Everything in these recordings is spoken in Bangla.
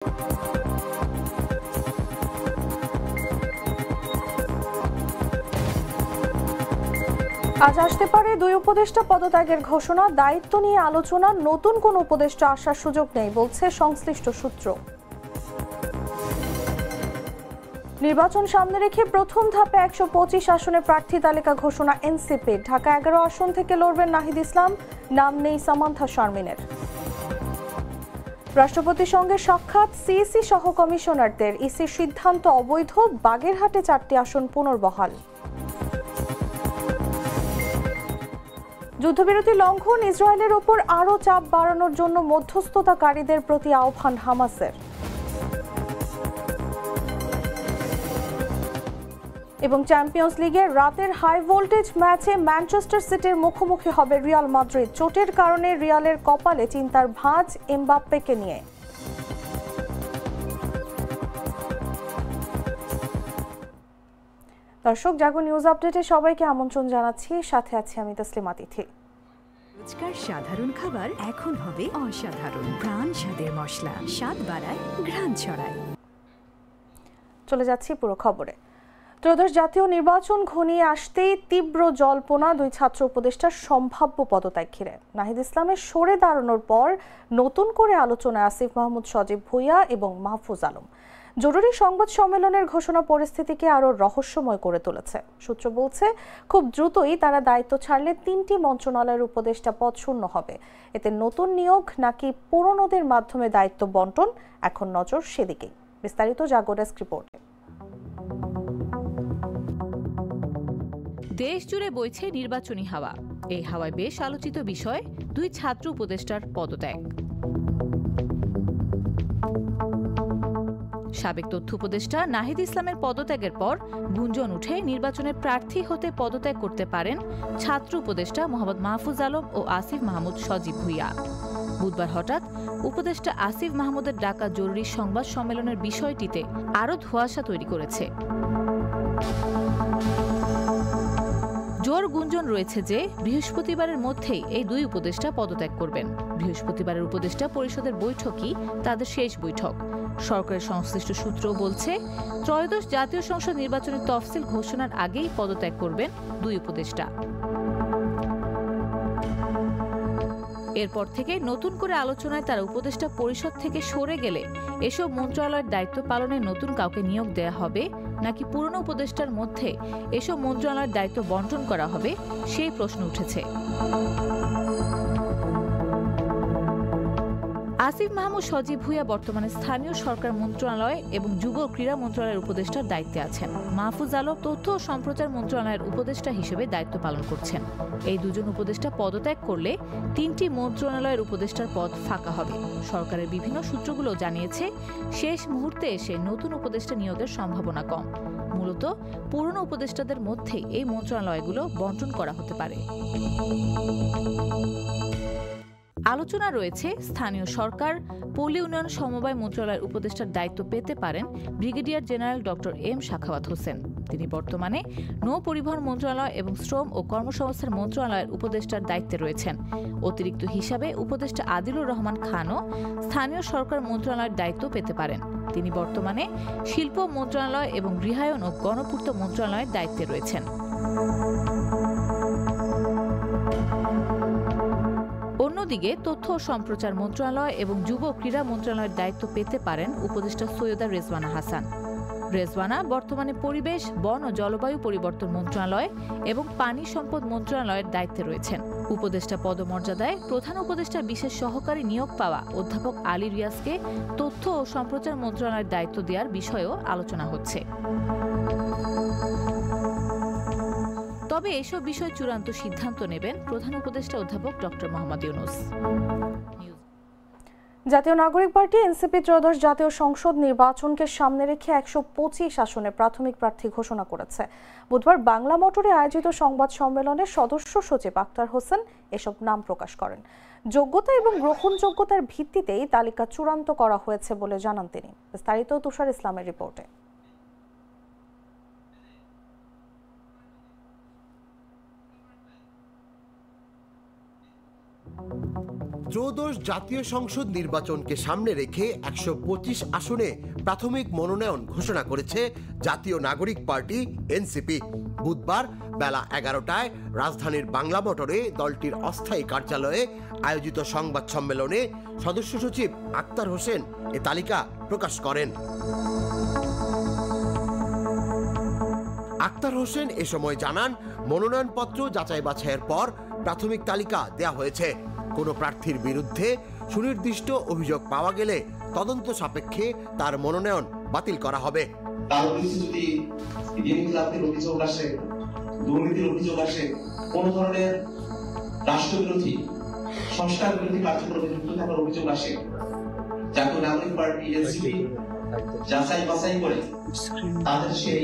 আজ আসতে পারে দুই উপদেষ্টা পদত্যাগের ঘোষণা। দায়িত্ব নিয়ে আলোচনা, নতুন কোন উপদেষ্টা আসার সুযোগ নেই বলছে সংশ্লিষ্ট সূত্র। নির্বাচন সামনে রেখে প্রথম ধাপে ১২৫ আসনে প্রার্থী তালিকা ঘোষণা এনসিপি। ঢাকা ১১ আসন থেকে লড়বেন নাহিদ ইসলাম, নাম নেই সামান্থা শারমিনের। রাষ্ট্রপতির সঙ্গে সাক্ষাৎ সিইসি সহ কমিশনারদের। ইসির সিদ্ধান্ত অবৈধ, বাগেরহাটে ৪টি আসন পুনর্বহাল। যুদ্ধবিরতি লঙ্ঘন, ইসরায়েলের ওপর আরও চাপ বাড়ানোর জন্য মধ্যস্থতাকারীদের প্রতি আহ্বান হামাসের। এবং চ্যাম্পিয়ন্স লিগের রাতের হাই ভোল্টেজ ম্যাচে ম্যানচেস্টার সিটির মুখোমুখি হবে রিয়াল মাদ্রিদ। চোটের কারণে রিয়ালের কপালে চিন্তার ভাঁজ এমবাপ্পেকে নিয়ে। দর্শক, জাগো নিউজ আপডেটে সবাইকে আমন্ত্রণ জানাচ্ছি। সাথে আছি আমি তসলিমা তিথি। রোজকার সাধারণ খাবার এখন হবে অসাধারণ। প্রাণ স্বাদের মশলা, স্বাদ বাড়ায়, ঘ্রাণ ছড়ায়। চলে যাচ্ছি পুরো খবরে। ত্রয়োদশ জাতীয় নির্বাচন ঘনিয়ে আসতেই তীব্র জল্পনা দুই ছাত্র উপদেষ্টার সম্ভাব্য পদত্যাগ ঘিরে। নাহিদ ইসলামের সরে দাঁড়ানোর পর নতুন করে আলোচনায় আসিফ মাহমুদ সজীব ভুঁইয়া এবং মাহফুজ আলম। জরুরি সংবাদ সম্মেলনের ঘোষণা পরিস্থিতিকে আরও রহস্যময় করে তুলেছে। সূত্র বলছে, খুব দ্রুতই তারা দায়িত্ব ছাড়লে 3টি মন্ত্রণালয়ের উপদেষ্টা পদ শূন্য হবে। এতে নতুন নিয়োগ নাকি পুরনোদের মাধ্যমে দায়িত্ব বন্টন, এখন নজর সেদিকেই। বিস্তারিত জাগো ডেস্ক রিপোর্টে। দেশ জুড়ে বইছে নির্বাচনী হাওয়া। এই হাওয়ায় বেশ আলোচিত বিষয় দুই ছাত্র উপদেষ্টার পদত্যাগ। সাবেক তথ্য উপদেষ্টা নাহিদ ইসলামের পদত্যাগের পর গুঞ্জন উঠে নির্বাচনের প্রার্থী হতে পদত্যাগ করতে পারেন ছাত্র উপদেষ্টা মোহাম্মদ মাহফুজ আলম ও আসিফ মাহমুদ সজীব ভুঁইয়া। বুধবার হঠাৎ উপদেষ্টা আসিফ মাহমুদের ডাকা জরুরি সংবাদ সম্মেলনের বিষয়টিতে আরও ধোঁয়াশা তৈরি করেছে। জোর গুঞ্জন রয়েছে যে বৃহস্পতিবারের মধ্যেই এই দুই উপদেষ্টা পদত্যাগ করবেন। বৃহস্পতিবারের উপদেষ্টা পরিষদের বৈঠকই তাদের শেষ বৈঠক। সরকারের সংশ্লিষ্ট সূত্র বলছে, ত্রয়োদশ জাতীয় সংসদ নির্বাচনের তফসিল ঘোষণার আগেই পদত্যাগ করবেন দুই উপদেষ্টা। এরপর থেকে নতুন করে আলোচনায় তারা উপদেষ্টা পরিষদ থেকে সরে গেলে এসব মন্ত্রণালয়ের দায়িত্ব পালনে নতুন কাউকে নিয়োগ দেয়া হবে নাকি পুরনো উপদেষ্টার মধ্যে এসব মন্ত্রণালয়ের দায়িত্ব বন্টন করা হবে, সেই প্রশ্ন উঠেছে। আসিফ মাহমুদ সজীব ভুঁইয়া বর্তমানে স্থানীয় সরকার মন্ত্রণালয় এবং যুব ক্রীড়া মন্ত্রণালয়ের উপদেষ্টার দায়িত্বে আছেন। মাহফুজ আলম তথ্য ও সম্প্রচার মন্ত্রণালয়ের উপদেষ্টা হিসেবে দায়িত্ব পালন করছেন। এই দুজন উপদেষ্টা পদত্যাগ করলে 3টি মন্ত্রণালয়ের উপদেষ্টার পদ ফাঁকা হবে। সরকারের বিভিন্ন সূত্রগুলো জানিয়েছে, শেষ মুহূর্তে এসে নতুন উপদেষ্টা নিয়োগের সম্ভাবনা কম। মূলত পুরনো উপদেষ্টাদের মধ্যেই এই মন্ত্রণালয়গুলো বন্টন করা হতে পারে। আলোচনা রয়েছে, স্থানীয় সরকার, পল্লী উন্নয়ন সমবায় মন্ত্রণালয়ের উপদেষ্টার দায়িত্ব পেতে পারেন brigadier general doctor M Sakhawat Hossain. তিনি বর্তমানে নৌ পরিবহন মন্ত্রণালয় এবং শ্রম ও কর্মসংস্থান মন্ত্রণালয়ের উপদেষ্টার দায়িত্বে রয়েছেন। অতিরিক্ত হিসাবে উপদেষ্টা আদিলুর রহমান খানও স্থানীয় সরকার মন্ত্রণালয়ের দায়িত্ব পেতে পারেন। তিনি বর্তমানে শিল্প মন্ত্রণালয় এবং গৃহায়ন ও গণপূর্ত মন্ত্রণালয়ের দায়িত্বে রয়েছেন। অন্যদিকে তথ্য ও সম্প্রচার মন্ত্রণালয় এবং যুব ক্রীড়া মন্ত্রণালয়ের দায়িত্ব পেতে পারেন উপদেষ্টা সৈয়দা রেজওয়ানা হাসান। রেজওয়ানা বর্তমানে পরিবেশ, বন ও জলবায়ু পরিবর্তন মন্ত্রণালয় এবং পানি সম্পদ মন্ত্রণালয়ের দায়িত্বে রয়েছেন। উপদেষ্টা পদমর্যাদায় প্রধান উপদেষ্টার বিশেষ সহকারী নিয়োগ পাওয়া অধ্যাপক আলী রিয়াজকে তথ্য ও সম্প্রচার মন্ত্রণালয়ের দায়িত্ব দেওয়ার বিষয়েও আলোচনা হচ্ছে। তবে এসব বিষয়ে চূড়ান্ত সিদ্ধান্ত নেবেন প্রধান উপদেষ্টা অধ্যাপক ডক্টর মোহাম্মদ ইউনূস। জাতীয় নাগরিক পার্টি এনসিপি ত্রয়োদশ জাতীয় সংসদ নির্বাচনকে সামনে রেখে ১২৫ আসনে প্রাথমিক প্রার্থী ঘোষণা করেছে। বুধবার বাংলা মোটরে আয়োজিত সংবাদ সম্মেলনে সদস্য সচিব আক্তার হোসেন এসব নাম প্রকাশ করেন। যোগ্যতা এবং গ্রহণযোগ্যতার ভিত্তিতেই তালিকা চূড়ান্ত করা হয়েছে বলে জানান তিনি। বিস্তারিত তুষার ইসলামের রিপোর্টে। ত্রয়োদশ জাতীয় সংসদ নির্বাচনকে সামনে রেখে ১২৫ আসনে প্রাথমিক মনোনয়ন ঘোষণা করেছে জাতীয় নাগরিক পার্টি এনসিপি। বুধবার বেলা ১১টায় রাজধানীর বাংলা মোটরে দলটির অস্থায়ী কার্যালয়ে আয়োজিত সংবাদ সম্মেলনে সদস্য সচিব আক্তার হোসেন এ তালিকা প্রকাশ করেন। আক্তার হোসেন এ সময় জানান, মনোনয়নপত্র যাচাই বাছাইয়ের পর প্রাথমিক তালিকা দেয়া হয়েছে। কোনো প্রার্থীর বিরুদ্ধে সুনির্দিষ্ট অভিযোগ পাওয়া গেলে তদন্ত সাপেক্ষে তার মনোনয়ন বাতিল করা হবে। তার বিরুদ্ধে যদি ঋণখেলাপির অভিযোগ আসে, দুর্নীতির অভিযোগ আসে, কোন ধরনের রাষ্ট্রবিরোধী সংস্কার বিরোধী কার্যক্রমে যুক্ত থাকার অভিযোগ আসে, জাতীয় নাগরিক পার্টি এনসিপি যাচাই বাছাই করে তাদের সেই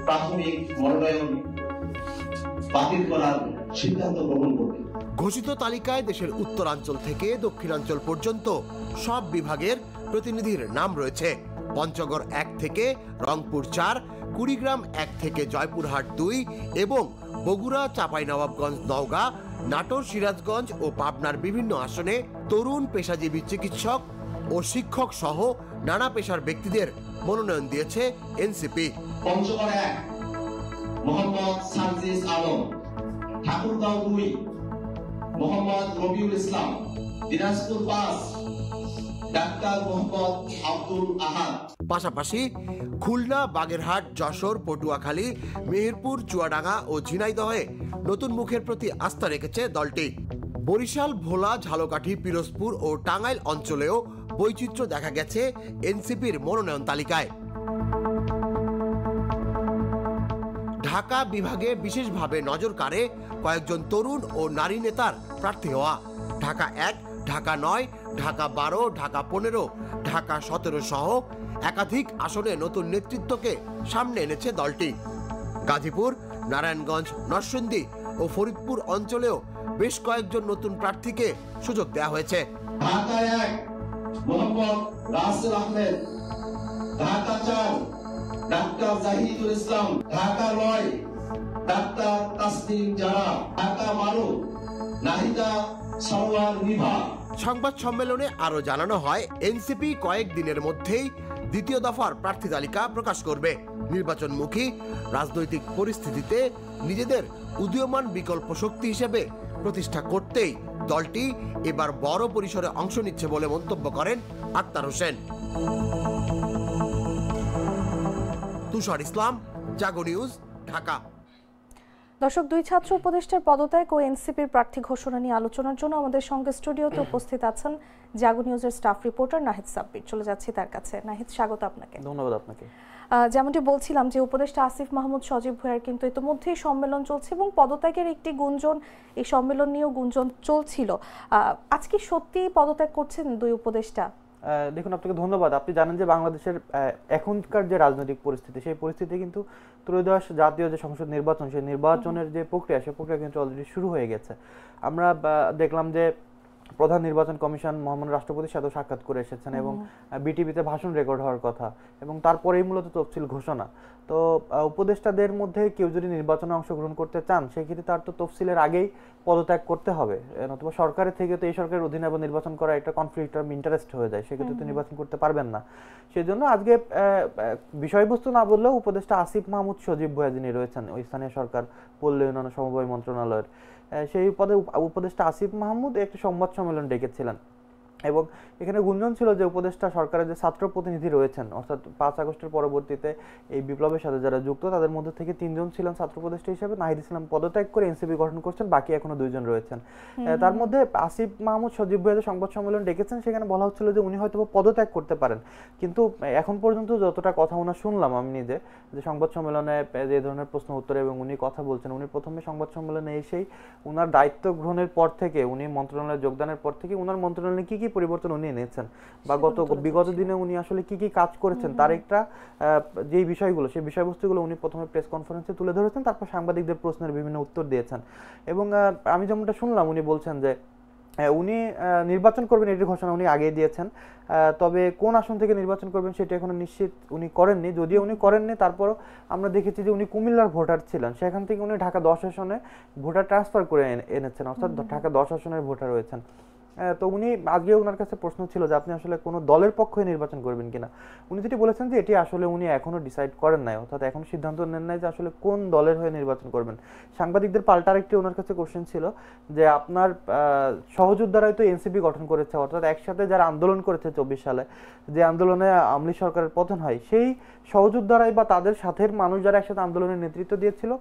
প্রাথমিক মনোনয়ন বাতিল করার সিদ্ধান্ত গ্রহণ করবে। ঘোষিত তালিকায় দেশের উত্তরাঞ্চল থেকে দক্ষিণাঞ্চল পর্যন্ত সব বিভাগের প্রতিনিধির নাম রয়েছে। পঞ্চগড় ১ থেকে রংপুর ৪, কুড়িগ্রাম ১ থেকে জয়পুরহাট ২ এবং বগুড়া, চাঁপাইনবাবগঞ্জ, নওগাঁ, নাটোর, সিরাজগঞ্জ ও পাবনার বিভিন্ন আসনে তরুণ পেশাজীবী চিকিৎসক ও শিক্ষক সহ নানা পেশার ব্যক্তিদের মনোনয়ন দিয়েছে এনসিপি। পঞ্চগড় ১ মোহাম্মদ সানজিস আলম, ঠাকুরগাঁও ২ মোহাম্মদ রবিউল ইসলাম, দিনাজপুর ৫ ডাক্তার মোহাম্মদ আব্দুল আহাদ। পাশাপাশি খুলনা, বাগেরহাট, যশোর, পটুয়াখালী, মেহেরপুর, চুয়াডাঙ্গা ও ঝিনাইদহে নতুন মুখের প্রতি আস্থা রেখেছে দলটি। বরিশাল, ভোলা, ঝালকাঠি, পিরোজপুর ও টাঙ্গাইল অঞ্চলেও বৈচিত্র্য দেখা গেছে এনসিপির মনোনয়ন তালিকায়। ঢাকা বিভাগে বিশেষভাবে নজর কাড়ে কয়েকজন তরুণ ও নারী নেতার প্রার্থী হওয়া। ঢাকা ১, ঢাকা ৯, ঢাকা ১২, ঢাকা ১৫, ঢাকা ১৭ সহ একাধিক আসনে নতুন নেতৃত্বকে সামনে এনেছে দলটি। গাজীপুর, নারায়ণগঞ্জ, নরসিংদী ও ফরিদপুর অঞ্চলেও বেশ কয়েকজন নতুন প্রার্থীকে সুযোগ দেওয়া হয়েছে। ঢাকা ১ মোহাম্মদ রাসেল আহমেদ, ঢাকা ৪ ডাক্তার জাহিদুল ইসলাম, ঢাকা ৯ ডাক্তার তাসনিম জারা, ঢাকা ১২ নাহিদা সরওয়ার নিভা। সংবাদ সম্মেলনে আরো জানানো হয়, এনসিপি কয়েকদিনের মধ্যেই দ্বিতীয় দফার প্রার্থী তালিকা প্রকাশ করবে। নির্বাচনমুখী রাজনৈতিক পরিস্থিতিতে নিজেদের উদীয়মান বিকল্প শক্তি হিসেবে প্রতিষ্ঠা করতেই দলটি এবার বড় পরিসরে অংশ নিচ্ছে বলে মন্তব্য করেন আক্তার হোসেন। তুষার ইসলাম, জাগো নিউজ, ঢাকা। দর্শক, ২ ছাত্র উপদেষ্টার পদত্যাগ ও এনসিপির প্রার্থী ঘোষণা নিয়ে আলোচনার জন্য আমাদের সঙ্গে স্টুডিওতে উপস্থিত আছেন জাগো নিউজের স্টাফ রিপোর্টার নাহিদ সাব্বির। চলে যাচ্ছি তার কাছে। নাহিদ, স্বাগত আপনাকে। ধন্যবাদ আপনাকে। যেমনটি বলছিলাম যে উপদেষ্টা আসিফ মাহমুদ সজীব ভুঁইয়ার কিন্তু ইতিমধ্যেই সম্মেলন চলছে এবং পদত্যাগের একটি গুঞ্জন, এই সম্মেলন নিয়েও গুঞ্জন চলছিল। আজকে সত্যি পদত্যাগ করছেন ২ উপদেষ্টা? দেখুন, আপনাকে ধন্যবাদ। আপনি জানেন যে বাংলাদেশের এখনকার যে রাজনৈতিক পরিস্থিতি, সেই পরিস্থিতি কিন্তু ত্রয়োদশ জাতীয় যে সংসদ নির্বাচন, সেই নির্বাচনের যে প্রক্রিয়া, সেই প্রক্রিয়া কিন্তু অলরেডি শুরু হয়ে গেছে। আমরা দেখলাম যে প্রধান নির্বাচন কমিশন মহামান্য রাষ্ট্রপতির সাথে সাক্ষাৎ করে এসেছেন এবং বিটিভিতে ভাষণ রেকর্ড হওয়ার কথা, এবং তারপরেই মূলত তফসিল ঘোষণা। তো উপদেষ্টাদের মধ্যে কেউ যদি নির্বাচনে অংশগ্রহণ করতে চান, সেক্ষেত্রে তার তো তফসিলের আগেই পদত্যাগ করতে হবে, নতুবা সরকারের থেকে তো এই সরকারের অধীনে আবার নির্বাচন করা একটা কনফ্লিক্ট অফ ইন্টারেস্ট হয়ে যায়, সেক্ষেত্রে তো নির্বাচন করতে পারবেন না। সেজন্য আজকে বিষয়বস্তু না বললেও উপদেষ্টা আসিফ মাহমুদ সজীব ভুঁইয়া যিনি রয়েছেন ওই স্থানীয় সরকার পল্লী উন্নয়ন সমবায় মন্ত্রণালয়ের, সেই পদে উপদেষ্টা আসিফ মাহমুদ একটি সংবাদ সম্মেলন ডেকেছিলেন এবং এখানে গুঞ্জন ছিল যে উপদেষ্টা সরকারের যে ছাত্র প্রতিনিধি রয়েছেন, অর্থাৎ ৫ আগস্টের পরবর্তীতে এই বিপ্লবের সাথে যারা যুক্ত, তাদের মধ্যে থেকে ৩ জন ছিলেন ছাত্র উপদেষ্টা হিসেবে। নাহিদ ইসলাম পদত্যাগ করে এনসিপি গঠন করছেন, বাকি এখনো ২ জন রয়েছেন। তার মধ্যে আসিফ মাহমুদ সজীব ভুঁইয়া সংবাদ সম্মেলন ডেকেছেন, সেখানে বলা হচ্ছিল যে উনি হয়তো পদত্যাগ করতে পারেন, কিন্তু এখন পর্যন্ত যতটা কথা ওনার শুনলাম আমি নিজে, যে সংবাদ সম্মেলনে যে ধরনের প্রশ্ন উত্তরে এবং উনি কথা বলছেন, উনি প্রথমে সংবাদ সম্মেলনে এসেই উনার দায়িত্ব গ্রহণের পর থেকে, উনি মন্ত্রণালয়ে যোগদানের পর থেকে উনার মন্ত্রণালয়ে কি কি পরিবর্তন উনি এনেছেন বা বিগত দিনে উনি আসলে কি কি কাজ করেছেন তার একটা যে বিষয়গুলো, সেই বিষয়বস্তুগুলো উনি প্রথমে প্রেস কনফারেন্সে তুলে ধরেছেন, তারপর সাংবাদিকদের প্রশ্নের বিভিন্ন উত্তর দিয়েছেন। এবং আমি যেমনটা শুনলাম, উনি বলছেন যে উনি নির্বাচন করবেন এটির ঘোষণা উনি আগেই দিয়েছেন, তবে কোন আসন থেকে নির্বাচন করবেন সেটা এখনো নিশ্চিত উনি করেননি। যদিও উনি করেননি, তারপরও আমরা দেখেছি যে উনি কুমিল্লার ভোটার ছিলেন, সেখান থেকে উনি ঢাকা 10 আসনে ভোটার ট্রান্সফার করে এনেছেন, অর্থাৎ ঢাকা 10 আসনের ভোটার রয়েছেন। তো উনি আজকে ওনার কাছে প্রশ্ন ছিল যে আপনি আসলে কোনো দলের পক্ষে নির্বাচন করবেন কিনা। উনি যেটি বলেছেন যে এটি আসলে উনি এখনো ডিসাইড করেন নাই, অর্থাৎ এখনো সিদ্ধান্ত নেন নাই যে আসলে কোন দলের হয়ে নির্বাচন করবেন। সাংবাদিকদের পাল্টা আরেকটি ওনার কাছে কোশ্চেন ছিল যে আপনার সহযোদ্ধারাই তো এনসিপি গঠন করেছে, অর্থাৎ একসাথে যারা আন্দোলন করেছে 24 সালে, যে আন্দোলনে আওয়ামী লীগ সরকারের পতন হয়, সেই সহযোদ্ধারাই বা তাদের সাথের মানুষ যারা একসাথে আন্দোলনের নেতৃত্ব দিয়েছিল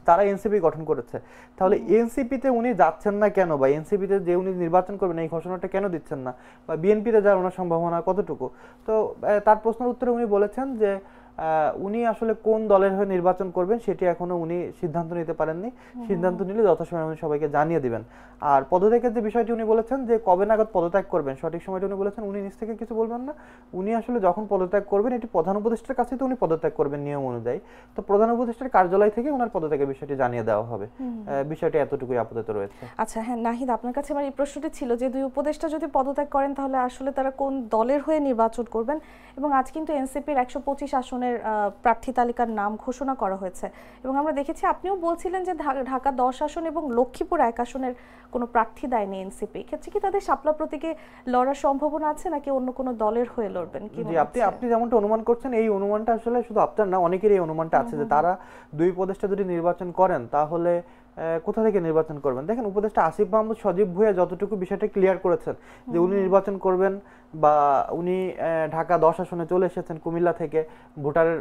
তারা এনসিপি গঠন করেছে। তাহলে এনসিপিতে উনি যাচ্ছেন না কেন, বা এনসিপিতে যে উনি নির্বাচন করবেন এই ঘোষণাটা কেন দিচ্ছেন না, বা বিএনপিতে যাওয়ার ওনার সম্ভাবনা কতটুকু? তো তার প্রশ্নের উত্তরে উনি বলেছেন যে উনি আসলে কোন দলের হয়ে নির্বাচন করবেন সেটি এখনো উনি সিদ্ধান্ত নিতে পারেননি, সিদ্ধান্ত নিলে যথাসময়ে উনি সবাইকে জানিয়ে দিবেন। আর পদত্যাগের যে বিষয়টি উনি বলেছেন যে কবে নাগাদ পদত্যাগ করবেন সঠিক সময়টা উনি বলেছেন উনি নিজ থেকে কিছু বলবেন না। উনি আসলে যখন পদত্যাগ করবেন এটি প্রধান উপদেষ্টার কাছে তো উনি পদত্যাগ করবেন নিয়ম অনুযায়ী, তো প্রধান উপদেষ্টার কার্যালয় থেকে ওনার পদত্যাগের বিষয়টি জানিয়ে দেওয়া হবে। বিষয়টি এতটুকুই আপাতত রয়েছে। আচ্ছা হ্যাঁ নাহিদ, আপনার কাছে আমার এই প্রশ্নটি ছিল যে দুই উপদেষ্টা যদি পদত্যাগ করেন তাহলে আসলে তারা কোন দলের হয়ে নির্বাচন করবেন, এবং আজ কিন্তু এনসিপির 125 আসনের প্রার্থী তালিকার নাম ঘোষণা করা হয়েছে, এবং আমরা দেখেছি আপনিও বলছিলেন যে ঢাকা 10 আসন এবং লক্ষ্মীপুর 1 আসনের কোনো প্রার্থী দেয়নি এনসিপি। ক্ষেত্রে কি তাদের শাপলা প্রতীকে লড়ার সম্ভাবনা আছে, নাকি অন্য কোনো দলের হয়ে লড়বেন? কি আপনি যেমনটা অনুমান করছেন এই অনুমানটা আসলে শুধু আপনার না, অনেকেরই এই অনুমানটা আছে যে তারা দুই উপদেষ্টা যদি নির্বাচন করেন তাহলে কোথা থেকে নির্বাচন করবেন। দেখেন উপদেষ্টা আসিফ মাহমুদ সজীব ভুঁইয়া যতটুকু বিষয়টা ক্লিয়ার করেছেন যে উনি নির্বাচন করবেন, বা উনি ঢাকা 10 আসনে চলে এসেছেন কুমিল্লা থেকে, ভোটারের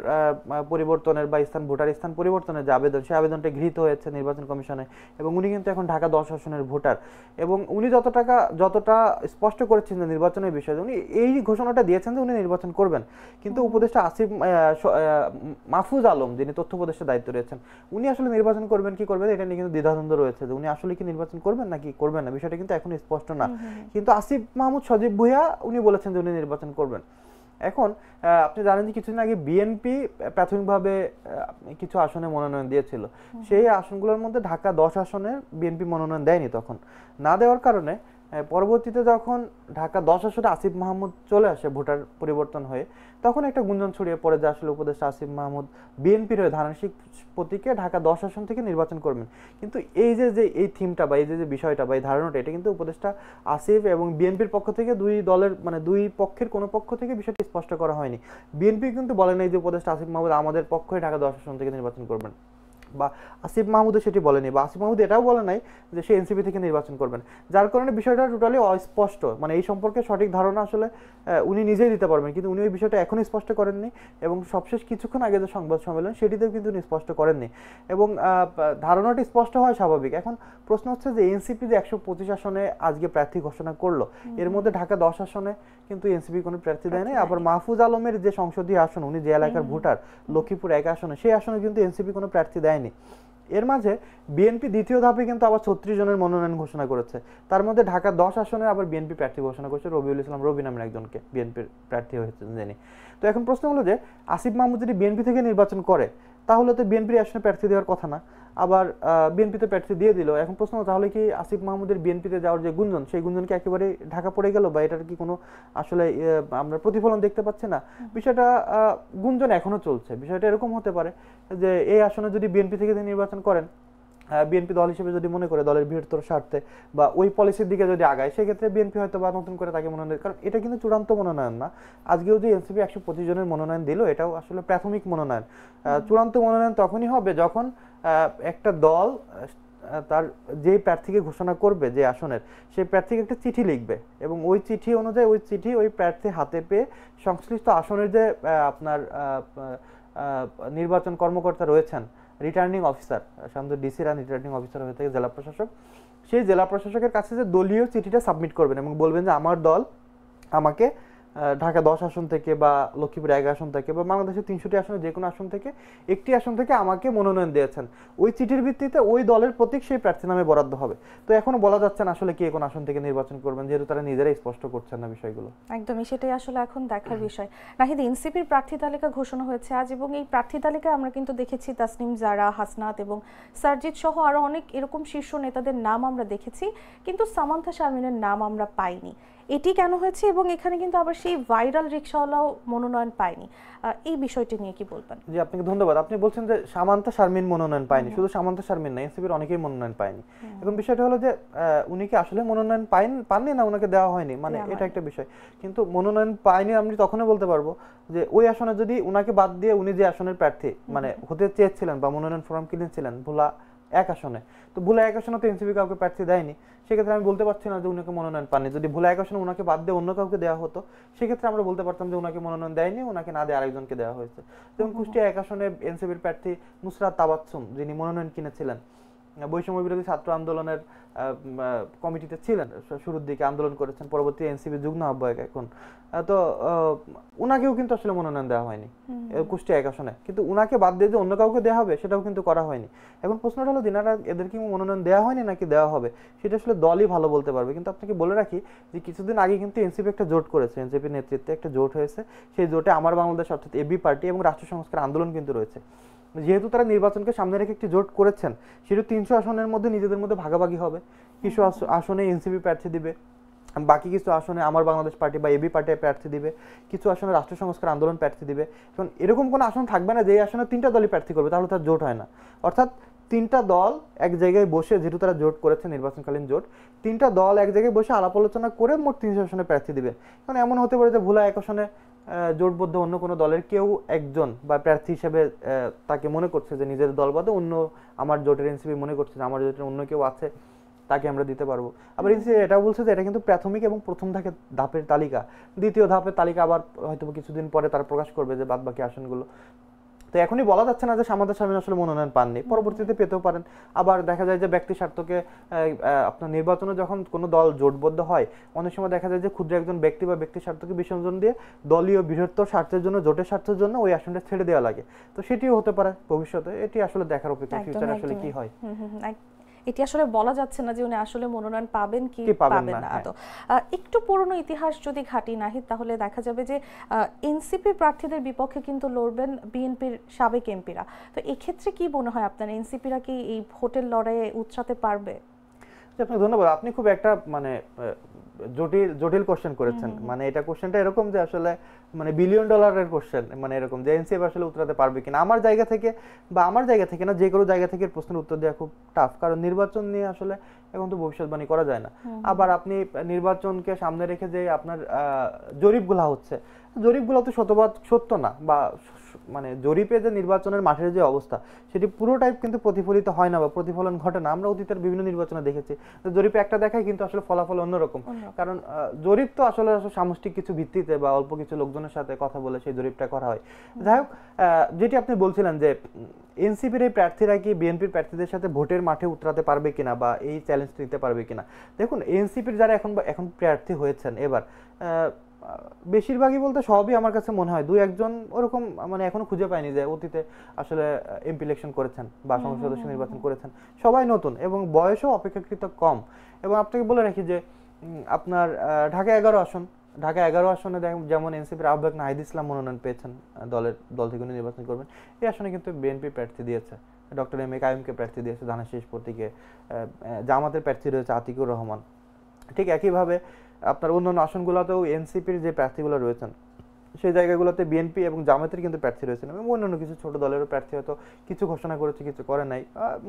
পরিবর্তনের বা ভোটার স্থান পরিবর্তনের যে আবেদন সেই আবেদনটা গৃহীত হয়েছে নির্বাচন কমিশনে, এবং উনি কিন্তু এখন ঢাকা 10 আসনের ভোটার, এবং উনি যতটা স্পষ্ট করেছেন যে নির্বাচনের বিষয়ে উনি এই ঘোষণাটা দিয়েছেন যে উনি নির্বাচন করবেন। কিন্তু উপদেষ্টা মাহফুজ আলম যিনি তথ্য উপদেষ্টার দায়িত্ব রয়েছেন উনি আসলে নির্বাচন করবেন কি করবেন এটা নিয়ে কিন্তু দ্বিধাদ্বন্দ্ব রয়েছে যে উনি আসলে কি নির্বাচন করবেন নাকি করবেন না, বিষয়টা কিন্তু এখন স্পষ্ট না। কিন্তু আসিফ মাহমুদ সজীব ভুঁইয়া উনি বলেছেন যে উনি নির্বাচন করবেন। এখন আপনি জানেন যে কিছুদিন আগে বিএনপি প্রাথমিকভাবে কিছু আসনে মনোনয়ন দিয়েছিল, সেই আসনগুলোর মধ্যে ঢাকা 10 আসনে বিএনপি মনোনয়ন দেয়নি। তখন না দেওয়ার কারণে পরবর্তীতে যখন ঢাকা 10 আসনে আসিফ মাহমুদ চলে আসে ভোটার পরিবর্তন হয়ে, তখন একটা গুঞ্জন ছড়িয়ে পড়ে যে আসলে উপদেষ্টা আসিফ মাহমুদ বিএনপির হয়ে ধারাশিক প্রতীকে ঢাকা 10 আসন থেকে নির্বাচন করবেন। কিন্তু এই যে এই থিমটা বা এই যে বিষয়টা বা এই ধারণাটা এটা কিন্তু উপদেষ্টা আসিফ এবং বিএনপির পক্ষ থেকে দুই দলের মানে দুই পক্ষের কোনো পক্ষ থেকে বিষয়টি স্পষ্ট করা হয়নি। বিএনপি কিন্তু বলে নাই যে উপদেষ্টা আসিফ মাহমুদ আমাদের পক্ষে ঢাকা 10 আসন থেকে নির্বাচন করবেন, বা আসিফ মাহমুদও সেটি বলেনি, বা আসিফ মাহমুদ এটাও বলে নাই যে সে এনসিপি থেকে নির্বাচন করবেন। যার কারণে বিষয়টা টোটালি অস্পষ্ট, মানে এই সম্পর্কে সঠিক ধারণা আসলে উনি নিজেই দিতে পারবেন, কিন্তু উনি ওই বিষয়টা এখনই স্পষ্ট করেননি, এবং সবশেষ কিছুক্ষণ আগে যে সংবাদ সম্মেলন সেটিতেও কিন্তু উনি স্পষ্ট করেননি, এবং ধারণাটি স্পষ্ট হয় স্বাভাবিক। এখন প্রশ্ন হচ্ছে যে এনসিপি যে 125 আসনে আজকে প্রার্থী ঘোষণা করলো, এর মধ্যে ঢাকা 10 আসনে কিন্তু এনসিপি কোনো প্রার্থী দেয় নাই। আবার মাহফুজ আলমের যে সংসদীয় আসন উনি যে এলাকার ভোটার লক্ষ্মীপুর 1 আসনে, সেই আসনে কিন্তু এনসিপি কোনো প্রার্থী দেয়নি। এর মাঝে বিএনপি দ্বিতীয় ধাপে কিন্তু আবার 36 জনের মনোনয়ন ঘোষণা করেছে, তার মধ্যে ঢাকা 10 আসনে আবার বিএনপি প্রার্থী ঘোষণা করেছে রবিউল ইসলাম রবি নামের একজনকে বিএনপির প্রার্থী হয়েছেন যিনি। তো এখন প্রশ্ন হলো যে আসিফ মাহমুদ যদি বিএনপি থেকে নির্বাচন করে তাহলে তো বিএনপির আসনে প্রার্থী দেওয়ার কথা না, আবার বিএনপিতে প্রার্থী দিয়ে দিল। এখন প্রশ্ন তাহলে কি আসিফ মাহমুদের বিএনপিতে যাওয়ার যে গুঞ্জন সেই গুঞ্জন কি একেবারে ঢাকা পড়ে গেল, বা এটার কি কোনো আসলে আমরা প্রতিফলন দেখতে পাচ্ছি না? বিষয়টা গুঞ্জন এখনো চলছে। বিষয়টা এরকম হতে পারে যে এই আসনে যদি বিএনপি থেকে নির্বাচন করেন, বিএনপি দল হিসেবে যদি মনে করে দলের বৃহত্তর স্বার্থে বা ওই পলিসির দিকে যদি আগায়, সেক্ষেত্রে বিএনপি হয়তো বা নতুন করে তাকে মনোনয়ন, কারণ এটা কিন্তু চূড়ান্ত মনোনয়ন না। আজকেও যে এনসিপি 125 জনের মনোনয়ন দিল এটাও আসলে প্রাথমিক মনোনয়ন। চূড়ান্ত মনোনয়ন তখনই হবে যখন একটা দল তার যে প্রার্থীকে ঘোষণা করবে যে আসনের, সেই প্রার্থীকে একটা চিঠি লিখবে, এবং ওই চিঠি অনুযায়ী ওই প্রার্থী হাতে পেয়ে সংশ্লিষ্ট আসনের যে আপনার নির্বাচন কর্মকর্তা রয়েছেন, রিটার্নিং অফিসার, সাধারণত ডিসিরা রিটার্নিং অফিসার হয়ে থাকে জেলা প্রশাসক, সেই জেলা প্রশাসকের কাছে যে দলীয় চিঠিটা সাবমিট করবেন এবং বলবেন যে আমার দল আমাকে ঢাকা 10 আসন থেকে বা লক্ষ্মীপুর 11 আসন থেকে বা বাংলাদেশের 300টি আসনে যে কোনো আসন থেকে একটি আসন থেকে আমাকে মনোনয়ন দিয়েছেন, ওই চিঠির ভিত্তিতে ওই দলের প্রতীক সেই প্রার্থী নামে বরাদ্দ হবে। তো এখনো বলা যাচ্ছে না আসলে কে কোন আসন থেকে নির্বাচন করবেন, যেহেতু তারা নিজেরাই স্পষ্ট করছেন না বিষয়গুলো। একদমই, সেটাই আসলে এখন দেখার বিষয়। নাহিদ, এনসিপির প্রার্থী তালিকা ঘোষণা হয়েছে আজ, এবং এই প্রার্থী তালিকায় আমরা কিন্তু দেখেছি তাসনিম জারা, হাসনাত এবং সারজিৎ সহ আরো অনেক এরকম শীর্ষ নেতাদের নাম আমরা দেখেছি, কিন্তু সামান্থা শারমিনের নাম আমরা পাইনি। এটি কেন হয়েছে? এবং এখানে কিন্তু আবার সেই ভাইরাল রিকশাওয়ালাও মনোনয়ন পায়নি, এই বিষয়টি নিয়ে কি বলবেন? জি, আপনাকে ধন্যবাদ। আপনি বলছেন যে সামান্থা শারমিন মনোনয়ন পায়নি, শুধু সামান্থা শারমিন না, এনসিপির অনেকেই মনোনয়ন পায়নি। এখন বিষয়টা হলো যে উনি কি আসলে মনোনয়ন পাননি না ওনাকে দেওয়া হয়নি, মানে এটা একটা বিষয়। কিন্তু মনোনয়ন পায়নি আমি তখনই বলতে পারবো যে ওই আসনে যদি উনাকে বাদ দিয়ে উনি যে আসনের প্রার্থী মানে হতে চেয়েছিলেন বা মনোনয়ন ফর্ম কিনেছিলেন ভোলা 1 আসনে, তো ভোলা 1 আসনে তো এনসিপি কাউকে প্রার্থী দেয়নি, সেক্ষেত্রে আমি বলতে পারছি না যে উনাকে মনোনয়ন পাননি। যদি ভোলা 1 আসনে উনাকে বাদ দিয়ে অন্য কাউকে দেওয়া হতো, সেক্ষেত্রে আমরা বলতে পারতাম যে উনাকে মনোনয়ন দেয়নি, উনাকে না দিয়ে আরেকজনকে দেওয়া হয়েছে। যেমন কুষ্টিয়া 1 আসনে এনসিপির প্রার্থী নুসরাত তাবাচ্ছুম, যিনি মনোনয়ন কিনেছিলেন, বৈষম্য বিরোধী ছাত্র আন্দোলনের কমিটিতে ছিলেন, শুরুর দিকে আন্দোলন করেছেন, পরবর্তী এনসিপি যুগ্ম আহ্বায়ক এখন, তো উনাকেও কিন্তু আসলে মনোনয়ন দেওয়া হয়নি কুষ্টিয়া 1 আসনে। কিন্তু উনাকে বাদ দিয়ে যে অন্য কাউকে দেওয়া হবে সেটাও কিন্তু করা হয়নি। এখন প্রশ্নটা হলো দিনারা এদেরকে মনোনয়ন দেওয়া হয়নি নাকি দেওয়া হবে, সেটা আসলে দলই ভালো বলতে পারবে। কিন্তু আপনাকে বলে রাখি যে কিছুদিন আগে কিন্তু এনসিপি একটা জোট করেছে, এনসিপির নেতৃত্বে একটা জোট হয়েছে, সেই জোটে আমার বাংলাদেশ অর্থাৎ এবি পার্টি এবং রাষ্ট্র সংস্কার আন্দোলন কিন্তু রয়েছে। যেহেতু তারা নির্বাচনকে সামনে রেখে একটি জোট করেছেন, সেটা 300 আসনের মধ্যে নিজেদের মধ্যে ভাগাভাগি হবে, কিছু আসনে এনসিপি প্রার্থী দিবে, বাকি কিছু আসনে আমার বাংলাদেশ পার্টি বা এবি পার্টি প্রার্থী দিবে, কিছু আসনে রাষ্ট্র সংস্কার আন্দোলন প্রার্থী দিবে। কারণ এরকম কোনো আসন থাকবে না যে আসনে 3টা দলই প্রার্থী করবে, তাহলে তার জোট হয় না। অর্থাৎ 3টা দল এক জায়গায় বসে, যেহেতু তারা জোট করেছে নির্বাচনকালীন জোট, 3টা দল এক জায়গায় বসে আলাপ আলোচনা করে মোট 300 আসনে প্রার্থী দিবে। কারণ এমন হতে পারে যে ভোলা 1 আসনে জোটবদ্ধ অন্য কোনো দলের কেউ একজন বা প্রার্থী হিসেবে তাকে মনে করছে যে নিজের দল বাদে অন্য আমার জোটের এনসিপি মনে করছে যে আমার জোটের অন্য কেউ আছে, তাকে আমরা দিতে পারবো। আবার এনসিপি এটাও বলছে যে এটা কিন্তু প্রাথমিক এবং প্রথম ধাপের তালিকা, দ্বিতীয় ধাপের তালিকা আবার হয়তো কিছুদিন পরে তারা প্রকাশ করবে যে বাদ বাকি আসনগুলো। তো এখনই বলা যাচ্ছে না যে সামান্থা শারমিন আসলে মনোনয়ন পাননি, পরবর্তীতে পেতেও পারেন। আবার দেখা যায় যে ব্যক্তি স্বার্থকে আপনার নির্বাচনে যখন কোনো দল জোটবদ্ধ হয়, অনেক সময় দেখা যায় যে ক্ষুদ্র একজন ব্যক্তি বা ব্যক্তি স্বার্থকে বিসর্জন দিয়ে দলীয় বৃহত্তর স্বার্থের জন্য, জোটের স্বার্থের জন্য ওই আসনটা ছেড়ে দেওয়া লাগে। তো সেটিও হতে পারে ভবিষ্যতে, এটি আসলে দেখার অপেক্ষা, ফিউচারে আসলে কি হয়। এটি আসলে বলা যাচ্ছে না যে উনি আসলে মনোনয়ন পাবেন কি পাবেন না। তো একটু পুরনো ইতিহাস যদি ঘাটি নাহিদ, তাহলে দেখা যাবে যে এনসিপি প্রার্থীদের বিপক্ষে কিন্তু লড়বেন বিএনপির সাবেক এমপিরা। তো এক্ষেত্রে কি মনে হয় আপনার, এনসিপিরা কি এই ভোটের লড়াইয়ে উতরাতে পারবে? আপনাকে ধন্যবাদ। আপনি খুব একটা মানে জটিল কোশ্চেন করেছেন। মানে এটা কোশ্চেনটা এরকম যে আসলে মানে $1 বিলিয়ন কোশ্চেন, মানে এরকম যে এনসিপি আসলে উতরাতে পারবে কিনা। আমার জায়গা থেকে বা আমার জায়গা থেকে না, যে কোনো জায়গা থেকে প্রশ্নের উত্তর দেওয়া খুব টাফ, কারণ নির্বাচন নিয়ে আসলে এখন তো ভবিষ্যৎবাণী করা যায় না। আবার আপনি নির্বাচনকে সামনে রেখে যে আপনার জরিপগুলা হচ্ছে, জরিপগুলো তো শতভাগ সত্য না, বা মানে জরিপে যে নির্বাচনের মাঠের যে অবস্থা সেটি পুরোটাই কিন্তু প্রতিফলিত হয় না বা প্রতিফলন ঘটে না। আমরা অতীতের বিভিন্ন নির্বাচনে দেখেছি জরিপে একটা দেখায় কিন্তু আসলে ফলাফল অন্যরকম, কারণ জরিপ তো আসলে সামষ্টিক কিছু ভিত্তিতে বা অল্প কিছু লোকজনের সাথে কথা বলে সেই জরিপটা করা হয়। যাই হোক, যেটি আপনি বলছিলেন যে এনসিপির এই প্রার্থীরা কি বিএনপির প্রার্থীদের সাথে ভোটের মাঠে উতরাতে পারবে কিনা বা এই চ্যালেঞ্জ নিতে পারবে কিনা। দেখুন, এনসিপির যারা এখন প্রার্থী হয়েছেন এবার, বেশিরভাগই বলতে সবই আমার কাছে মনে হয়, 2-1 ওরকম মানে এখনো খুঁজে পাইনি যে অতীতে আসলে এমপি ইলেকশন করেছেন বা সংসদ সদস্য নির্বাচন করেছেন। সবাই নতুন এবং বয়সও অপেক্ষাকৃত কম। এবং আপনাকে বলে রাখি যে আপনার ঢাকা 11 আসনে যেমন এনসিপির আহ্বায়ক নাহিদ ইসলাম মনোনয়ন পেয়েছেন, দল থেকে উনি নির্বাচন করবেন। এই আসনে কিন্তু বিএনপি প্রার্থী দিয়েছে, ডক্টর এম এ কাইমকে প্রার্থী দিয়েছে ধানের শেষ প্রতীকে, জামাতের প্রার্থী রয়েছে আতিকুর রহমান। ঠিক একইভাবে আপনার অন্যান্য আসনগুলোতেও এনসিপির যে প্রার্থীগুলো রয়েছেন সেই জায়গাগুলোতে বিএনপি এবং জামাতের কিন্তু প্রার্থী রয়েছেন, এবং অন্যান্য কিছু ছোট দলেরও প্রার্থী হয়তো কিছু ঘোষণা করেছে, কিছু করে নাই।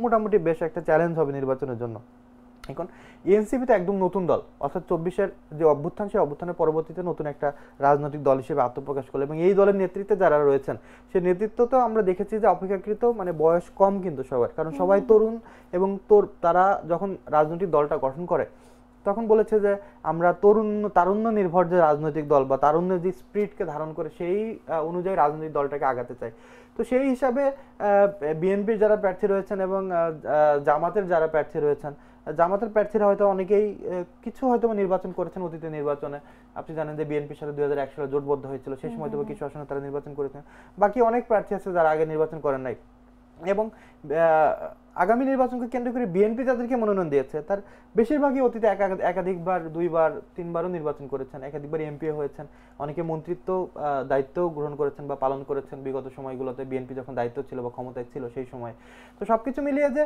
মোটামুটি বেশ একটা চ্যালেঞ্জ হবে নির্বাচনের জন্য। এখন এনসিপি তো একদম নতুন দল, অর্থাৎ 24-এর যে অভ্যুত্থান, সেই অভ্যুত্থানের পরবর্তীতে নতুন একটা রাজনৈতিক দল হিসেবে আত্মপ্রকাশ করলো, এবং এই দলের নেতৃত্বে যারা রয়েছেন সেই নেতৃত্ব তো আমরা দেখেছি যে অপেক্ষাকৃত মানে বয়স কম কিন্তু সবার, কারণ সবাই তরুণ। এবং তারা যখন রাজনৈতিক দলটা গঠন করে তখন বলেছে যে আমরা তারুণ্য নির্ভর যে রাজনৈতিক দল বা তারুণ্যের যে স্পিরিটকে ধারণ করে সেই অনুযায়ী রাজনৈতিক দলটাকে আগাতে চাই। তো সেই হিসাবে বিএনপির যারা প্রার্থী রয়েছেন এবং জামাতের যারা প্রার্থী রয়েছেন জামাতের প্রার্থীরা হয়তো অনেকেই কিছু হয়তো নির্বাচন করেছেন অতীতে নির্বাচনে। আপনি জানেন যে বিএনপির সাথে 2001 সালে জোটবদ্ধ হয়েছিল, সেই সময় তো কিছু আসনে তারা নির্বাচন করেছেন। বাকি অনেক প্রার্থী আছে যারা আগে নির্বাচন করেন নাই, এবং আগামী নির্বাচনকে কেন্দ্র করে বিএনপি যাদেরকে মনোনয়ন দিয়েছে তার বেশিরভাগই অতীতে একাধিকবার 2বার 3বারও নির্বাচন করেছেন, একাধিকবার এমপি হয়েছেন, অনেকে মন্ত্রিত্ব দায়িত্ব গ্রহণ করেছেন বা পালন করেছেন বিগত সময়গুলোতে বিএনপি যখন দায়িত্ব ছিল বা ক্ষমতায় ছিল সেই সময়। তো সবকিছু মিলিয়ে যে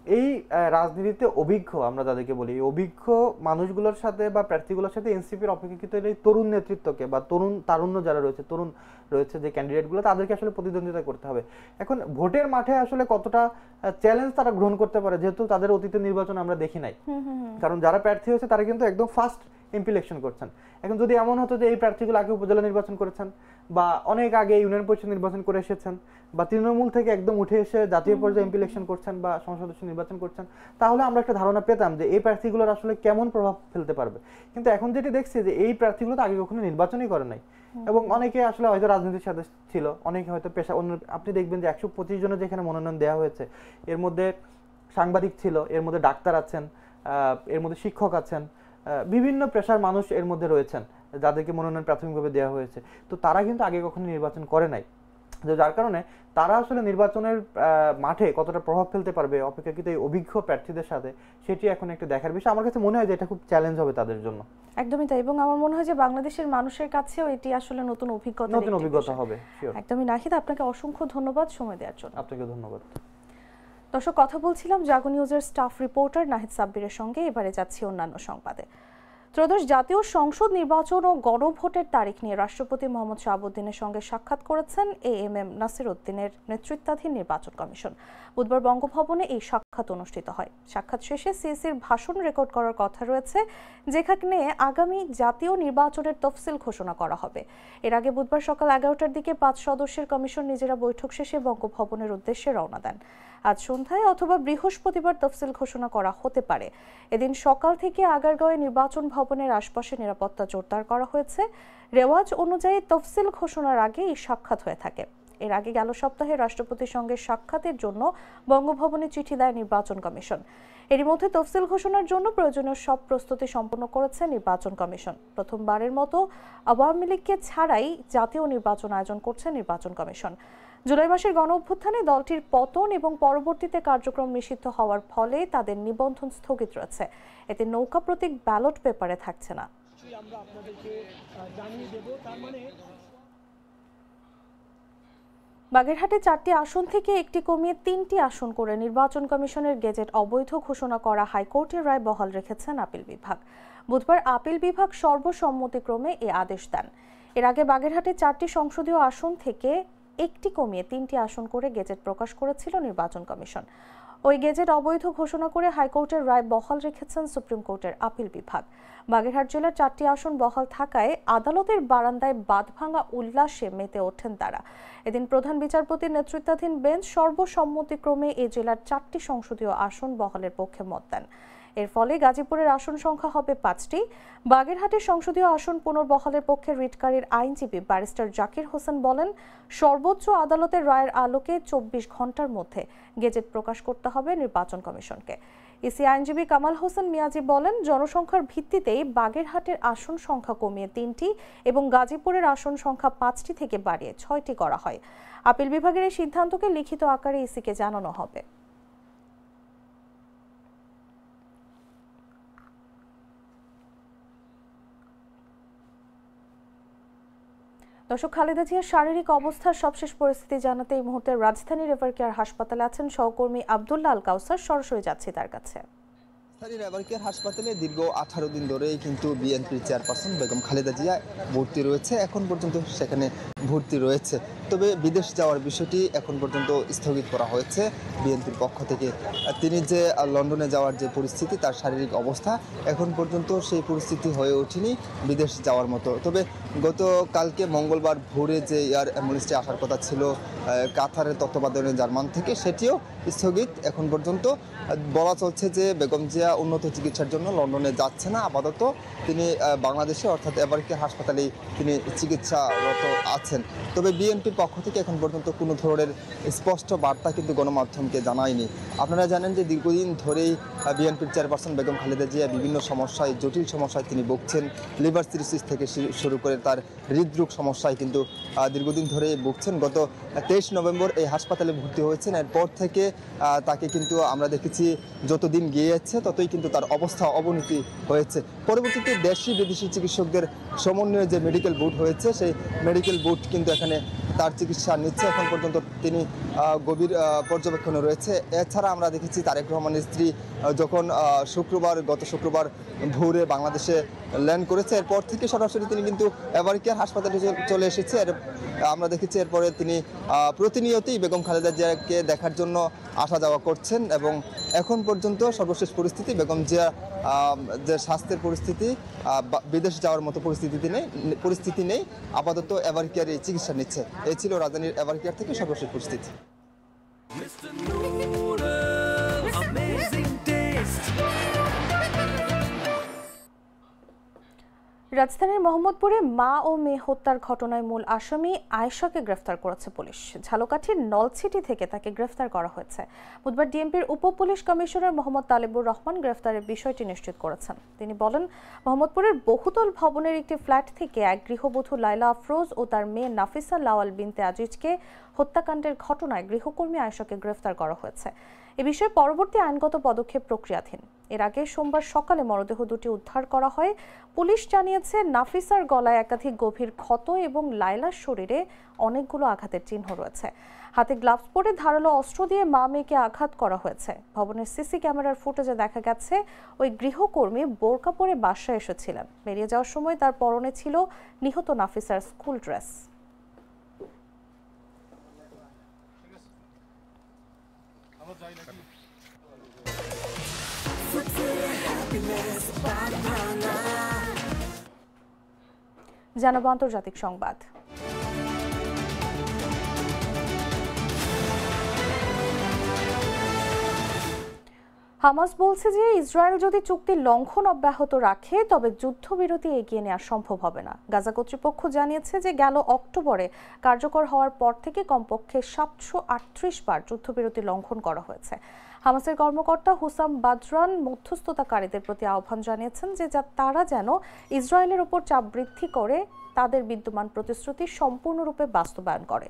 এই রাজনীতিতে অভিজ্ঞ আমরা যাদেরকে বলি, এই অভিজ্ঞ মানুষগুলোর সাথে বা প্রার্থীগুলোর সাথে এনসিপির অপেক্ষাকৃত এই তরুণ নেতৃত্বকে বা তারুণ্য যারা রয়েছে, তরুণ রয়েছে যে ক্যান্ডিডেটগুলো, তাদেরকে আসলে প্রতিদ্বন্দ্বিতা করতে হবে। এখন ভোটের মাঠে আসলে কতটা চ্যালেঞ্জ তারা গ্রহণ করতে পারে, যেহেতু তাদের অতীতের নির্বাচন আমরা দেখি নাই, কারণ যারা প্রার্থী হয়েছে তারা কিন্তু একদম ফার্স্ট এমপি ইলেকশন করছেন। এখন যদি এমন হতো যে এই প্রার্থীগুলো আগে উপজেলা নির্বাচন করেছেন বা অনেক আগে ইউনিয়ন পরিষদ নির্বাচন করে এসেছেন বা তৃণমূল থেকে একদম উঠে এসে জাতীয় পর্যায়ে এমপি ইলেকশন করছেন বা সংসদ সদস্য নির্বাচন করছেন, তাহলে আমরা একটা ধারণা পেতাম যে এই প্রার্থীগুলোর আসলে কেমন প্রভাব ফেলতে পারবে। কিন্তু এখন যেটি দেখছি যে এই প্রার্থীগুলো তো আগে কখনো নির্বাচনই করে নাই, এবং অনেকে আসলে হয়তো রাজনীতির সাথে ছিল, অনেকে হয়তো পেশা অন্য। আপনি দেখবেন যে 125 জনের যেখানে মনোনয়ন দেওয়া হয়েছে, এর মধ্যে সাংবাদিক ছিল, এর মধ্যে ডাক্তার আছেন, এর মধ্যে শিক্ষক আছেন, বিভিন্ন পেশার মানুষ এর মধ্যে রয়েছেন যাদেরকে মনোনয়ন প্রাথমিকভাবে দেওয়া হয়েছে। তো তারা কিন্তু আগে কখনো নির্বাচন করে নাই, যার কারণে তারা আসলে নির্বাচনের মাঠে কতটা প্রভাব ফেলতে পারবে অপেক্ষাকৃত এই অভিজ্ঞ প্রার্থীদের সাথে, সেটি এখন একটা দেখার বিষয়। আমার কাছে মনে হয় যে এটা খুব চ্যালেঞ্জ হবে তাদের জন্য। একদমই তাই, এবং আমার মনে হয় যে বাংলাদেশের মানুষের কাছেও এটি আসলে নতুন অভিজ্ঞতা হবে। একদমই। নাহিদ, আপনাকে অসংখ্য ধন্যবাদ সময় দেওয়ার জন্য। আপনাকে ধন্যবাদ। দর্শক, কথা বলছিলাম জাগো নিউজের স্টাফ রিপোর্টার নাহিদ সাব্বিরের সঙ্গে। এবারে যাচ্ছি অন্যান্য সংবাদে। ত্রয়োদশ জাতীয় সংসদ নির্বাচন ও গণভোটের তারিখ নিয়ে রাষ্ট্রপতি মোহাম্মদ শাহাবুদ্দিনের সঙ্গে সাক্ষাৎ করেছেন এএমএম নাসির উদ্দিনের নেতৃত্বাধীন নির্বাচন কমিশন। বুধবার বঙ্গভবনে এই সাক্ষাৎ অনুষ্ঠিত হয়। সাক্ষাৎ শেষে সিএসির ভাষণ রেকর্ড করার কথা রয়েছে, যেখানে আগামী জাতীয় নির্বাচনের তফসিল ঘোষণা করা হবে। এর আগে বুধবার সকাল 11টার দিকে 5 সদস্যের কমিশন নিজেরা বৈঠক শেষে বঙ্গভবনের উদ্দেশ্যে রওনা দেন। আজ সন্ধ্যায় অথবা বৃহস্পতিবার তফসিল ঘোষণা করা হতে পারে। এদিন সকাল থেকে আগারগাঁওয়ে নির্বাচন ভবনের আশপাশে নিরাপত্তা জোরদার করা হয়েছে। রেওয়াজ অনুযায়ী তফসিল ঘোষণার আগে এই সাক্ষাৎ হয়ে থাকে। এর আগে গেল সপ্তাহে রাষ্ট্রপতির সঙ্গে সাক্ষাতের জন্য বঙ্গভবনে চিঠি দেয় নির্বাচন কমিশন। এরই মধ্যে তফসিল ঘোষণার জন্য প্রয়োজনীয় সব প্রস্তুতি সম্পন্ন করেছে নির্বাচন কমিশন। প্রথমবারের মতো আওয়ামী লীগকে ছাড়াই জাতীয় নির্বাচন আয়োজন করছে নির্বাচন কমিশন। জুলাই মাসের গণ অভ্যুত্থানে দলটির পতন এবং পরবর্তীতে কার্যক্রম নিষিদ্ধ হওয়ার ফলে তাদের নিবন্ধন স্থগিত রয়েছে। এতে নৌকা প্রতীক ব্যালট পেপারে থাকছে না। বাগেরহাটে 4টি আসন থেকে একটি কমিয়ে 3টি আসন করে নির্বাচন কমিশনের গেজেট অবৈধ ঘোষণা করা হাইকোর্টের রায় বহাল রেখেছেন আপিল বিভাগ। বুধবার আপিল বিভাগ সর্বসম্মতিক্রমে এ আদেশ দেন। এর আগে বাগেরহাটে 4টি সংসদীয় আসন থেকে একটি কমিয়ে 3টি আসন করে গেজেট প্রকাশ করেছিল নির্বাচন কমিশন। ওই গেজেট অবৈধ ঘোষণা করে হাইকোর্টের রায় বহাল রেখেছেন সুপ্রিম কোর্টের আপিল বিভাগ। বাগেরহাট জেলার 4টি আসন বহাল থাকায় আদালতের বারান্দায় বাঁধভাঙা উল্লাসে মেতে ওঠেন তারা। এদিন প্রধান বিচারপতির নেতৃত্বাধীন বেঞ্চ সর্বসম্মতিক্রমে এই জেলার 4টি সংসদীয় আসন বহালের পক্ষে মত দেন। এর ফলে গাজীপুরের আসন সংখ্যা হবে 5টি। বাগেরহাটের সংসদীয় আসন পুনর্বহালের পক্ষে রিটকারীর আইনজীবী ব্যারিস্টার জাকির হোসেন বলেন, সর্বোচ্চ আদালতের রায়ের আলোকে 24 ঘন্টার মধ্যে গেজেট প্রকাশ করতে হবে নির্বাচন কমিশনকে। ইসি আইনজীবী কামাল হোসেন মিয়াজি বলেন, জনসংখ্যার ভিত্তিতেই বাগেরহাটের আসন সংখ্যা কমিয়ে 3টি এবং গাজীপুরের আসন সংখ্যা 5টি থেকে বাড়িয়ে 6টি করা হয়। আপিল বিভাগের এই সিদ্ধান্তকে লিখিত আকারে ইসিকে জানানো হবে। দর্শক, খালেদা জিয়ার শারীরিক অবস্থার সবশেষ পরিস্থিতি জানাতে এই মুহূর্তে রাজধানীর এভার কেয়ার হাসপাতালে আছেন সহকর্মী আব্দুল্লাহ আল কাউসার। সরাসরি যাচ্ছি তার কাছে। রাজধানীর এভার কেয়ার হাসপাতালে দীর্ঘ 18 দিন ধরেই কিন্তু বিএনপির চেয়ারপারসন বেগম খালেদা জিয়া ভর্তি রয়েছে। এখন পর্যন্ত সেখানে ভর্তি রয়েছে, তবে বিদেশ যাওয়ার বিষয়টি এখন পর্যন্ত স্থগিত করা হয়েছে বিএনপির পক্ষ থেকে। তিনি যে লন্ডনে যাওয়ার যে পরিস্থিতি, তার শারীরিক অবস্থা এখন পর্যন্ত সেই পরিস্থিতি হয়ে ওঠেনি বিদেশ যাওয়ার মতো। তবে গতকালকে মঙ্গলবার ভোরে যে এয়ার অ্যাম্বুলেন্সটি আসার কথা ছিল কাতারের তত্ত্বাবধানে জার্মান থেকে, সেটিও স্থগিত। এখন পর্যন্ত বলা চলছে যে বেগম জিয়া উন্নত চিকিৎসার জন্য লন্ডনে যাচ্ছে না, আপাতত তিনি বাংলাদেশে অর্থাৎ এভার কেয়ার হাসপাতালেই তিনি চিকিৎসারত আছেন। তবে বিএনপির পক্ষ থেকে এখন পর্যন্ত কোনো ধরনের স্পষ্ট বার্তা কিন্তু গণমাধ্যমকে জানায়নি। আপনারা জানেন যে দীর্ঘদিন ধরেই বিএনপির চেয়ারপারসন বেগম খালেদা জিয়া বিভিন্ন সমস্যায়, জটিল সমস্যায় তিনি ভুগছেন। লিভার সিরোসিস থেকে শুরু করে তার হৃদরোগ সমস্যায় কিন্তু দীর্ঘদিন ধরে ভুগছেন। গত 23 নভেম্বর এই হাসপাতালে ভর্তি হয়েছেন। এরপর থেকে তাকে কিন্তু আমরা দেখেছি যতদিন গিয়েছে ততই কিন্তু তার অবস্থা অবনতি হয়েছে। পরবর্তীতে দেশি বিদেশি চিকিৎসকদের সমন্বয়ে যে মেডিকেল বোর্ড হয়েছে, সেই মেডিকেল বোর্ড কিন্তু এখানে তার চিকিৎসা নিচ্ছে। এখন পর্যন্ত তিনি গভীর পর্যবেক্ষণে রয়েছে। এছাড়া আমরা দেখেছি তারেক রহমানের স্ত্রী যখন গত শুক্রবার ভোরে বাংলাদেশে ল্যান্ড করেছে, এরপর থেকে সরাসরি তিনি কিন্তু এভারকেয়ার হাসপাতালে চলে এসেছে। আমরা দেখেছি এরপরে তিনি প্রতিনিয়তই বেগম খালেদা জিয়াকে দেখার জন্য আসা যাওয়া করছেন এবং এখন পর্যন্ত সর্বশেষ পরিস্থিতি বেগম জিয়া যে স্বাস্থ্যের পরিস্থিতি, বিদেশ যাওয়ার মতো পরিস্থিতি নেই। আপাতত এভারকেয়ারে চিকিৎসা নিচ্ছে। এই ছিল রাজধানীর এভারকেয়ার থেকে সর্বশেষ পরিস্থিতি। রাজধানীর মোহাম্মদপুরে মা ও মেয়ে হত্যার ঘটনায় মূল আসামি আয়েশাকে গ্রেফতার করেছে পুলিশ। ঝালকাঠির নলছিটি থেকে তাকে গ্রেফতার করা হয়েছে। বুধবার ডিএমপির উপ পুলিশ কমিশনার মোহাম্মদ তালেবুর রহমান গ্রেফতারের বিষয়টি নিশ্চিত করেছেন। তিনি বলেন, মোহাম্মদপুরের বহুতল ভবনের একটি ফ্ল্যাট থেকে এক গৃহবধূ লাইলা আফরোজ ও তার মেয়ে নাফিসা লাওয়াল বিনতে আজিজকে হত্যাকাণ্ডের ঘটনায় গৃহকর্মী আয়েশাকে গ্রেফতার করা হয়েছে। এ বিষয়ে পরবর্তী আইনগত পদক্ষেপ প্রক্রিয়াধীন। এর আগে সোমবার সকালে মরদেহ দুটি উদ্ধার করা হয়। পুলিশ জানিয়েছে, নাফিসার গলায় একাধিক গভীর ক্ষত এবং লায়লার শরীরে অনেকগুলো আঘাতের চিহ্ন রয়েছে। হাতে গ্লাভস পরে ধারালো অস্ত্র দিয়ে মা মেয়েকে আঘাত করা হয়েছে। ভবনের সিসি ক্যামেরার ফুটেজে দেখা গেছে ওই গৃহকর্মী বোরকা পরে বাসায় এসেছিলেন। বেরিয়ে যাওয়ার সময় তার পরনে ছিল নিহত নাফিসার স্কুল ড্রেস। জানাবো আন্তর্জাতিক সংবাদ। হামাস বলছে যে ইসরায়েল যদি চুক্তি লঙ্ঘন অব্যাহত রাখে তবে যুদ্ধবিরতি এগিয়ে নেওয়া সম্ভব হবে না। গাজা কর্তৃপক্ষ জানিয়েছে যে গেল অক্টোবরে কার্যকর হওয়ার পর থেকে কমপক্ষে 738 বার যুদ্ধবিরতি লঙ্ঘন করা হয়েছে। হামাসের কর্মকর্তা হুসাম বাদরান মধ্যস্থতাকারীদের প্রতি আহ্বান জানিয়েছেন যে তারা যেন ইসরায়েলের উপর চাপ বৃদ্ধি করে তাদের বিদ্যমান প্রতিশ্রুতি সম্পূর্ণরূপে বাস্তবায়ন করে।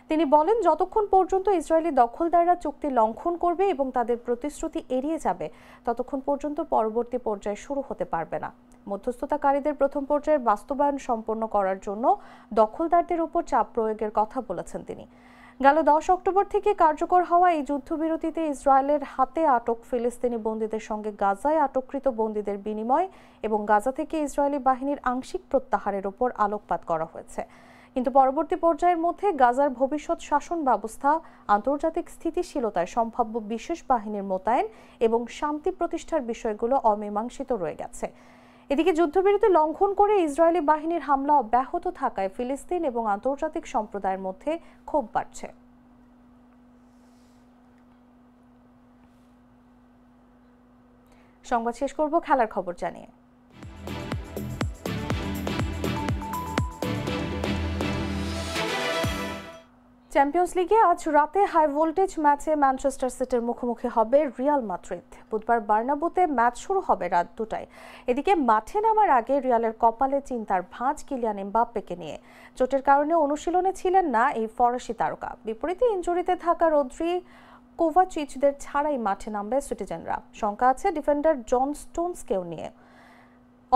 তিনি বলেন, যতক্ষণ পর্যন্ত ইসরায়েলি দখলদাররা চুক্তি লঙ্ঘন করবে এবং তাদের প্রতিশ্রুতি এড়িয়ে যাবে ততক্ষণ পর্যন্ত পরবর্তী পর্যায় শুরু হতে পারবে না। মধ্যস্থতাকারীদের প্রথম পর্যায়ের বাস্তবায়ন সম্পন্ন করার জন্য দখলদারদের উপর চাপ প্রয়োগের কথা বলেছেন তিনি। গেল 10 অক্টোবর থেকে কার্যকর হওয়া এই যুদ্ধবিরতিতে ইসরায়েলের হাতে আটক ফিলিস্তিনি বন্দীদের সঙ্গে গাজায় আটককৃত বন্দীদের বিনিময় এবং গাজা থেকে ইসরায়েলি বাহিনীর আংশিক প্রত্যাহারের উপর আলোকপাত করা হয়েছে। কিন্তু পরবর্তী পর্যায়ের মধ্যে গাজার ভবিষ্যৎ শাসন ব্যবস্থা, আন্তর্জাতিক স্থিতিশীলতায় সম্ভাব্য বিশেষ বাহিনীর মোতায়েন এবং শান্তি প্রতিষ্ঠার বিষয়গুলো অমীমাংসিত রয়ে গেছে। এদিকে যুদ্ধবিরতি লঙ্ঘন করে ইসরায়েলি বাহিনীর হামলা অব্যাহত থাকায় ফিলিস্তিন এবং আন্তর্জাতিক সম্প্রদায়ের মধ্যে ক্ষোভ বাড়ছে। সংবাদ শেষ করব খেলার খবর জানিয়ে। চ্যাম্পিয়ন্স লিগে আজ রাতে হাই ভোল্টেজ ম্যাচে ম্যানচেস্টার সিটির মুখোমুখি হবে রিয়াল মাদ্রিদ। বুধবার বার্নাব্যুতে ম্যাচ শুরু হবে রাত 2টায়। এদিকে মাঠে নামার আগে রিয়ালের কপালে চিন্তার ভাঁজ কিলিয়ান এমবাপ্পেকে নিয়ে। চোটের কারণে অনুশীলনে ছিলেন না এই ফরাসি তারকা। বিপরীতে ইনজুরিতে থাকা রদ্রি, কোভাচিচদের ছাড়াই মাঠে নামবে সিটিজেনরা। শঙ্কা আছে ডিফেন্ডার জন স্টোনসকেও নিয়ে।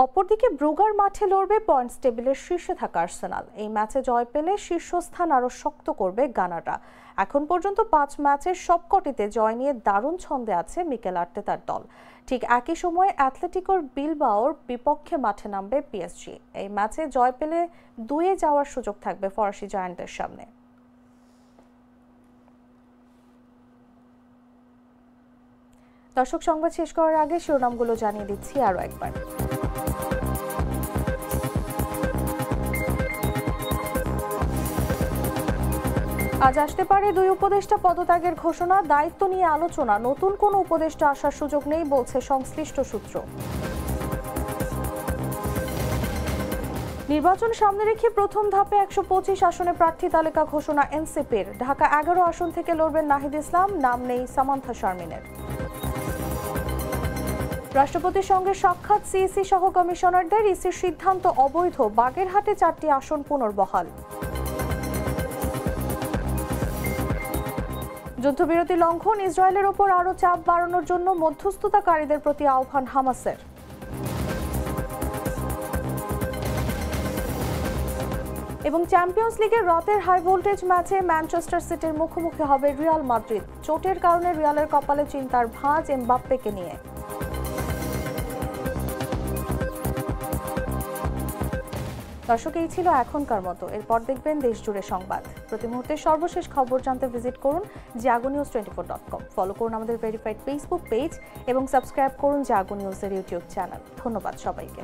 অপরদিকে ব্রুগার মাঠে লড়বে পয়েন্টস টেবিলের শীর্ষে থাকা আর্সেনাল। এই ম্যাচে জয় পেলে শীর্ষস্থান আরও শক্ত করবে গানাররা। এখন পর্যন্ত 5 ম্যাচের সবকটিতে জয় নিয়ে দারুণ ছন্দে আছে মিকেল আর্তেতার দল। ঠিক একই সময় অ্যাথলেটিকোর বিলবাওর বিপক্ষে মাঠে নামবে পিএসজি। এই ম্যাচে জয় পেলে 2-এ যাওয়ার সুযোগ থাকবে ফরাসি জায়ান্টদের সামনে। দর্শক, সংবাদ শেষ করার আগে শিরোনামগুলো জানিয়ে দিচ্ছি আরও একবার। আজ আসতে পারে 2 উপদেষ্টা পদত্যাগের ঘোষণা, দায়িত্ব নিয়ে আলোচনা। নতুন কোনো উপদেষ্টা আসার সুযোগ নেই বলছে সংশ্লিষ্ট সূত্র। নির্বাচন সামনে রেখে প্রথম ধাপে 125 আসনে প্রার্থী তালিকা ঘোষণা এনসিপির। ঢাকা 11 আসন থেকে লড়বেন নাহিদ ইসলাম, নাম নেই সামান্থা শারমিনের। রাষ্ট্রপতির সঙ্গে সাক্ষাৎ সিইসি সহ কমিশনারদের, ইসির সিদ্ধান্ত অবৈধ, বাগেরহাটে 4টি আসন পুনর্বহাল। যুদ্ধবিরতি লঙ্ঘন, ইসরায়েলের ওপর আরও চাপ বাড়ানোর জন্য মধ্যস্থতাকারীদের প্রতি আহ্বান হামাসের। এবং চ্যাম্পিয়ন্স লিগের রাতের হাই ভোল্টেজ ম্যাচে ম্যানচেস্টার সিটির মুখোমুখি হবে রিয়াল মাদ্রিদ। চোটের কারণে রিয়ালের কপালে চিন্তার ভাঁজ এমবাপ্পেকে নিয়ে। দর্শক, এই ছিল এখনকার মতো। এরপর দেখবেন দেশ জুড়ে সংবাদ। প্রতি মুহূর্তে সর্বশেষ খবর জানতে ভিজিট করুন jagonews24.com। ফলো করুন আমাদের ভেরিফাইড ফেসবুক পেজ এবং সাবস্ক্রাইব করুন জাগো নিউজের ইউটিউব চ্যানেল। ধন্যবাদ সবাইকে।